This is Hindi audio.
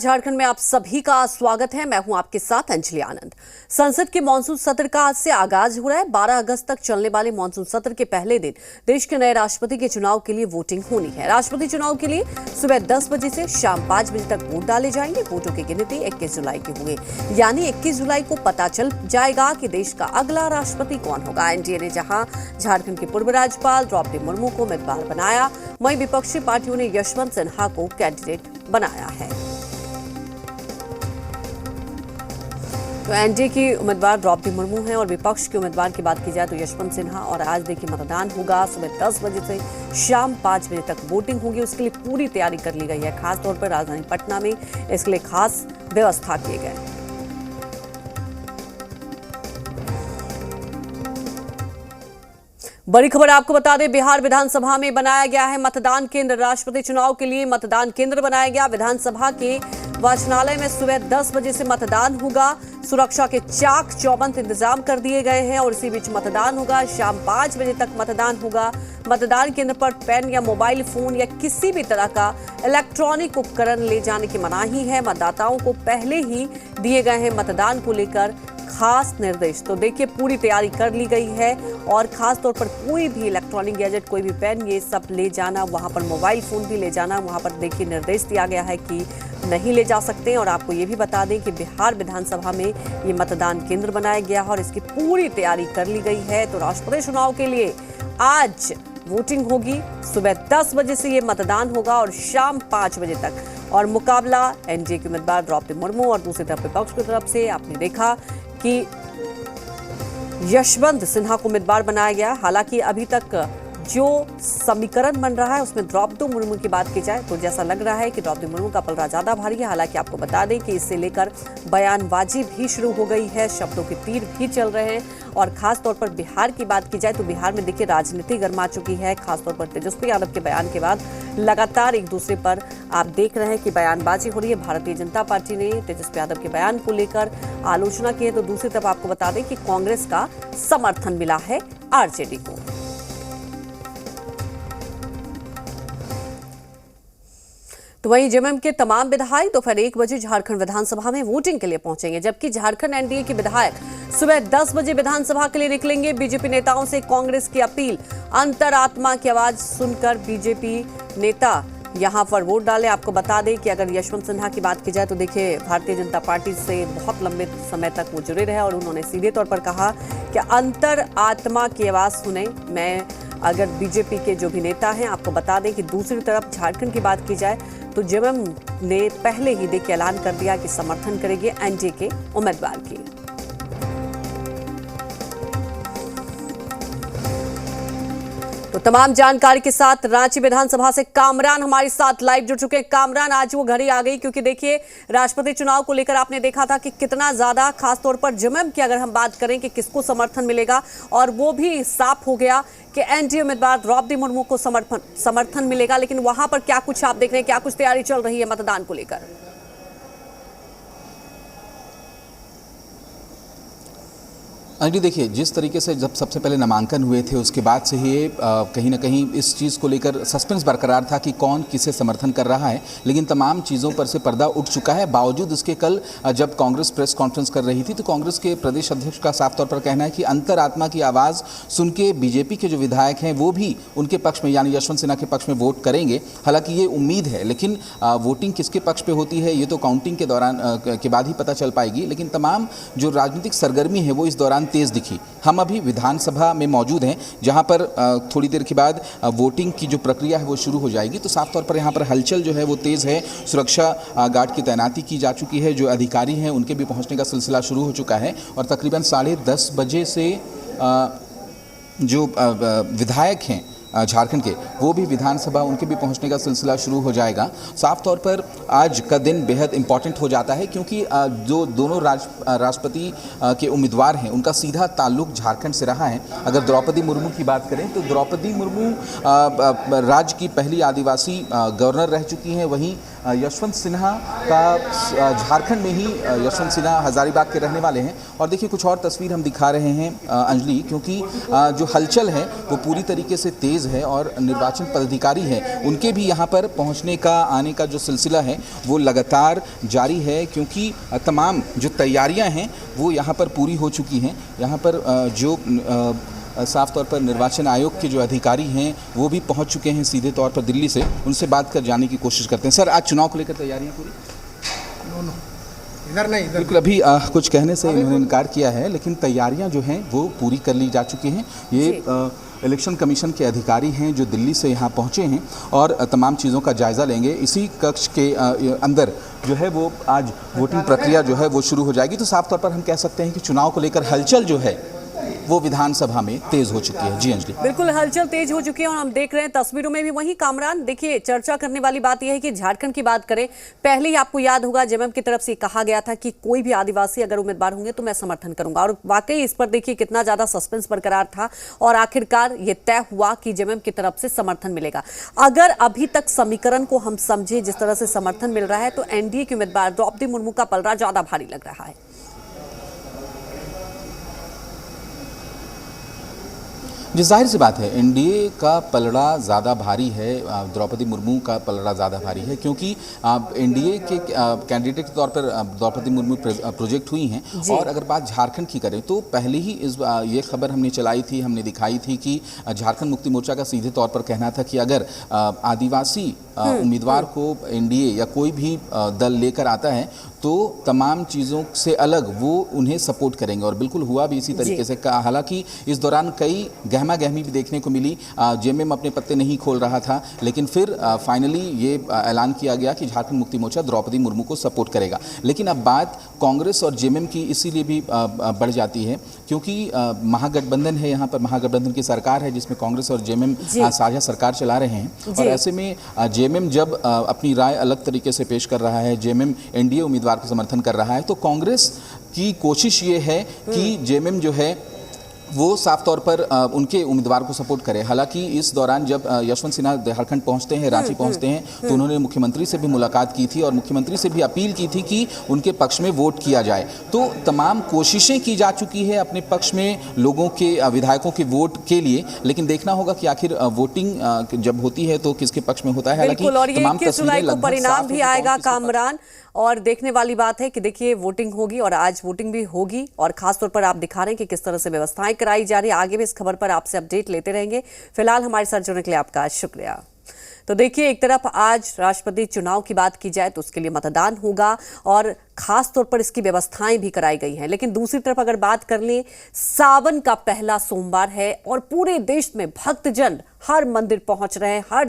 झारखंड में आप सभी का स्वागत है। मैं हूं आपके साथ अंजलि आनंद। संसद के मानसून सत्र का आज से आगाज हो रहा है। 12 अगस्त तक चलने वाले मानसून सत्र के पहले दिन देश के नए राष्ट्रपति के चुनाव के लिए वोटिंग होनी है। राष्ट्रपति चुनाव के लिए सुबह 10 बजे से शाम 5 बजे तक वोट डाले जाएंगे। वोटों की गिनती 21 जुलाई की होगी, यानी 21 जुलाई को पता चल जाएगा कि देश का अगला राष्ट्रपति कौन होगा। एनडीए ने जहां झारखंड के पूर्व राज्यपाल द्रौपदी मुर्मू को उम्मीदवार बनाया, वहीं विपक्षी पार्टियों ने यशवंत सिन्हा को कैंडिडेट बनाया है। तो एनडीए की उम्मीदवार द्रौपदी मुर्मू हैं और विपक्ष के उम्मीदवार की बात की जाए तो यशवंत सिन्हा। और आज देखिए मतदान होगा सुबह 10 बजे से शाम 5 बजे तक वोटिंग होगी। उसके लिए पूरी तैयारी कर ली गई है। खास तौर पर राजधानी पटना में इसके लिए खास व्यवस्था किए गए। बड़ी खबर आपको बता दें, बिहार विधानसभा में बनाया गया है मतदान केंद्र। राष्ट्रपति चुनाव के लिए मतदान केंद्र बनाया गया। विधानसभा के वाचनालय में सुबह 10 बजे से मतदान होगा। सुरक्षा के चाक चौबंद इंतजाम कर दिए गए हैं और इसी बीच मतदान होगा। शाम 5 बजे तक मतदान होगा। मतदान केंद्र पर पेन या मोबाइल फोन या किसी भी तरह का इलेक्ट्रॉनिक उपकरण ले जाने की मनाही है। मतदाताओं को पहले ही दिए गए हैं मतदान को लेकर खास निर्देश। तो देखिए पूरी तैयारी कर ली गई है और खास तौर पर कोई भी इलेक्ट्रॉनिक गैजेट, कोई भी पेन, ये सब ले जाना, वहां पर मोबाइल फोन भी ले जाना, वहां पर देखिए निर्देश दिया गया है कि नहीं ले जा सकते। और आपको ये भी बता दें कि बिहार विधानसभा में ये मतदान केंद्र बनाया गया है और इसकी पूरी तैयारी कर ली गई है। तो राष्ट्रपति चुनाव के लिए आज वोटिंग होगी। सुबह 10 बजे से ये मतदान होगा और शाम 5 बजे तक। और मुकाबला एनडीए के उम्मीदवार द्रौपदी मुर्मू और दूसरी तरफ विपक्ष की तरफ से आपने देखा कि यशवंत सिन्हा को उम्मीदवार बनाया गया। हालांकि अभी तक जो समीकरण बन रहा है उसमें द्रौपदी मुर्मू की बात की जाए तो जैसा लग रहा है कि द्रौपदी मुर्मू का पलड़ा ज्यादा भारी है। हालांकि आपको बता दें कि इससे लेकर बयानबाजी भी शुरू हो गई है, शब्दों के तीर भी चल रहे हैं। और खास तौर पर बिहार की बात की जाए तो बिहार में देखिए राजनीति गर्मा चुकी है। खासतौर पर तेजस्वी यादव के बयान के बाद लगातार एक दूसरे पर आप देख रहे हैं कि बयानबाजी हो रही है। भारतीय जनता पार्टी ने तेजस्वी यादव के बयान को लेकर आलोचना की है तो दूसरी तरफ आपको बता दें कि कांग्रेस का समर्थन मिला है आरजेडी को। तो वहीं जेएमएम के तमाम विधायक दोपहर 1 बजे झारखंड विधानसभा में वोटिंग के लिए पहुंचेंगे, जबकि झारखंड एनडीए के विधायक सुबह 10 बजे विधानसभा के लिए निकलेंगे। बीजेपी नेताओं से कांग्रेस की अपील, अंतरात्मा की आवाज सुनकर बीजेपी नेता यहां पर वोट डाले। आपको बता दें कि अगर यशवंत सिन्हा की बात की जाए तो देखिए भारतीय जनता पार्टी से बहुत लंबे समय तक वो जुड़े रहे और उन्होंने सीधे तौर पर कहा कि अंतरात्मा की आवाज सुने। मैं अगर बीजेपी के जो भी नेता हैं, आपको बता दें कि दूसरी तरफ झारखंड की बात की जाए तो जेएमएम ने पहले ही देखिए ऐलान कर दिया कि समर्थन करेंगे एनडीए के उम्मीदवार की। तो तमाम जानकारी के साथ रांची विधानसभा से कामरान हमारे साथ लाइव जुड़ चुके हैं। कामरान, आज वो घड़ी आ गई क्योंकि देखिए राष्ट्रपति चुनाव को लेकर आपने देखा था कि कितना ज्यादा, खासतौर पर जेएमएम की अगर हम बात करें कि किसको समर्थन मिलेगा, और वो भी साफ हो गया कि एनडीए उम्मीदवार द्रौपदी मुर्मू को समर्थन मिलेगा। लेकिन वहां पर क्या कुछ आप देख रहे हैं, क्या कुछ तैयारी चल रही है मतदान को लेकर? जी देखिए, जिस तरीके से जब सबसे पहले नामांकन हुए थे उसके बाद से ही कहीं ना कहीं इस चीज़ को लेकर सस्पेंस बरकरार था कि कौन किसे समर्थन कर रहा है। लेकिन तमाम चीज़ों पर से पर्दा उठ चुका है। बावजूद इसके कल जब कांग्रेस प्रेस कॉन्फ्रेंस कर रही थी तो कांग्रेस के प्रदेश अध्यक्ष का साफ तौर पर कहना है कि अंतरात्मा की आवाज़ सुन के बीजेपी के जो विधायक हैं वो भी उनके पक्ष में, यानी यशवंत सिन्हा के पक्ष में वोट करेंगे। हालांकि ये उम्मीद है, लेकिन वोटिंग किसके पक्ष पर होती है ये तो काउंटिंग के दौरान के बाद ही पता चल पाएगी। लेकिन तमाम जो राजनीतिक सरगर्मी है वो इस दौरान तेज दिखी। हम अभी विधानसभा में मौजूद हैं जहां पर थोड़ी देर के बाद वोटिंग की जो प्रक्रिया है वो शुरू हो जाएगी। तो साफ तौर पर यहां पर हलचल जो है वो तेज़ है। सुरक्षा गार्ड की तैनाती की जा चुकी है। जो अधिकारी हैं उनके भी पहुंचने का सिलसिला शुरू हो चुका है और तकरीबन 10:30 बजे से जो विधायक हैं झारखंड के, वो भी विधानसभा, उनके भी पहुंचने का सिलसिला शुरू हो जाएगा। साफ तौर पर आज का दिन बेहद इंपॉर्टेंट हो जाता है क्योंकि जो दोनों राष्ट्रपति के उम्मीदवार हैं उनका सीधा ताल्लुक झारखंड से रहा है। अगर द्रौपदी मुर्मू की बात करें तो द्रौपदी मुर्मू राज्य की पहली आदिवासी गवर्नर रह चुकी हैं। वहीं यशवंत सिन्हा का झारखंड में ही यशवंत सिन्हा हजारीबाग के रहने वाले हैं। और देखिए कुछ और तस्वीर हम दिखा रहे हैं अंजलि, क्योंकि जो हलचल है वो पूरी तरीके से तेज़ है और निर्वाचन पदाधिकारी हैं उनके भी यहाँ पर पहुँचने का आने का जो सिलसिला है वो लगातार जारी है, क्योंकि तमाम जो तैयारियाँ हैं वो यहाँ पर पूरी हो चुकी हैं। यहाँ पर जो साफ तौर पर निर्वाचन आयोग के जो अधिकारी हैं वो भी पहुंच चुके हैं सीधे तौर पर दिल्ली से। उनसे बात कर जानने की कोशिश करते हैं। सर, आज चुनाव को लेकर तैयारियां पूरी? इधर नहीं, इधर बिल्कुल। अभी कुछ कहने से इन्होंने इनकार किया है, लेकिन तैयारियां जो हैं वो पूरी कर ली जा चुकी हैं। ये इलेक्शन कमीशन के अधिकारी हैं जो दिल्ली से यहाँ पहुँचे हैं और तमाम चीज़ों का जायज़ा लेंगे। इसी कक्ष के अंदर जो है वो आज वोटिंग प्रक्रिया जो है वो शुरू हो जाएगी। तो साफ तौर पर हम कह सकते हैं कि चुनाव को लेकर हलचल जो है वो विधानसभा में तेज हो चुकी है। जी अंजलि। बिल्कुल, हलचल तेज हो चुकी है और हम देख रहे हैं तस्वीरों में भी वही। कामरान, देखिए चर्चा करने वाली बात यह है कि झारखंड की बात करें, पहले ही आपको याद होगा जेएमएम की तरफ से कहा गया था कि कोई भी आदिवासी अगर उम्मीदवार होंगे तो मैं समर्थन करूंगा, और वाकई इस पर देखिए कितना ज्यादा सस्पेंस बरकरार था और आखिरकार ये तय हुआ कि जेएमएम की तरफ से समर्थन मिलेगा। अगर अभी तक समीकरण को हम समझे जिस तरह से समर्थन मिल रहा है तो एनडीए के उम्मीदवार द्रौपदी मुर्मू का पलड़ा ज्यादा भारी लग रहा है। जी, जाहिर सी बात है एनडीए का पलड़ा ज़्यादा भारी है, द्रौपदी मुर्मू का पलड़ा ज़्यादा भारी है, क्योंकि एनडीए के कैंडिडेट के तौर पर द्रौपदी मुर्मू प्रोजेक्ट हुई हैं। और अगर बात झारखंड की करें तो पहले ही ये खबर हमने चलाई थी, हमने दिखाई थी कि झारखंड मुक्ति मोर्चा का सीधे तौर पर कहना था कि अगर आदिवासी उम्मीदवार को एनडीए या कोई भी दल लेकर आता है तो तमाम चीज़ों से अलग वो उन्हें सपोर्ट करेंगे, और बिल्कुल हुआ भी इसी तरीके से। हालांकि इस दौरान कई गहमा गहमी भी देखने को मिली, जेएमएम अपने पत्ते नहीं खोल रहा था, लेकिन फिर फाइनली ये ऐलान किया गया कि झारखंड मुक्ति मोर्चा द्रौपदी मुर्मू को सपोर्ट करेगा। लेकिन अब बात कांग्रेस और जेएमएम की इसीलिए भी बढ़ जाती है क्योंकि महागठबंधन है, यहाँ पर महागठबंधन की सरकार है जिसमें कांग्रेस और जेएमएम साझा सरकार चला रहे हैं। और ऐसे में जेएमएम जब अपनी राय अलग तरीके से पेश कर रहा है, जेएमएम एनडीए उम्मीदवार को समर्थन कर रहा है, तो कांग्रेस की कोशिश ये है कि जेएमएम जो है वो साफ तौर पर उनके उम्मीदवार को सपोर्ट करे। हालांकि इस दौरान जब यशवंत सिन्हा झारखंड पहुंचते हैं, रांची पहुंचते हैं, तो उन्होंने मुख्यमंत्री से भी मुलाकात की थी और मुख्यमंत्री से भी अपील की थी कि उनके पक्ष में वोट किया जाए। तो तमाम कोशिशें की जा चुकी है अपने पक्ष में लोगों के, विधायकों के वोट के लिए, लेकिन देखना होगा कि आखिर वोटिंग जब होती है तो किसके पक्ष में होता है। हालांकि तमाम तस्वीरें लगभग परिणाम भी आएगा कामरान, और देखने वाली बात है कि देखिए वोटिंग होगी और आज वोटिंग भी होगी, और खासतौर पर आप दिखा रहे हैं कि किस तरह से व्यवस्थाएं कराई जा रही है। आगे भी इस खबर पर आपसे अपडेट लेते रहेंगे। फिलहाल हमारे साथ जुड़ने के लिए आपका शुक्रिया। तो देखिए, एक तरफ आज राष्ट्रपति चुनाव की बात की जाए तो उसके लिए मतदान होगा और खास तौर पर इसकी व्यवस्थाएं भी कराई गई हैं, लेकिन दूसरी तरफ अगर बात कर लें, सावन का पहला सोमवार है और पूरे देश में भक्तजन हर मंदिर पहुंच रहे हैं, हर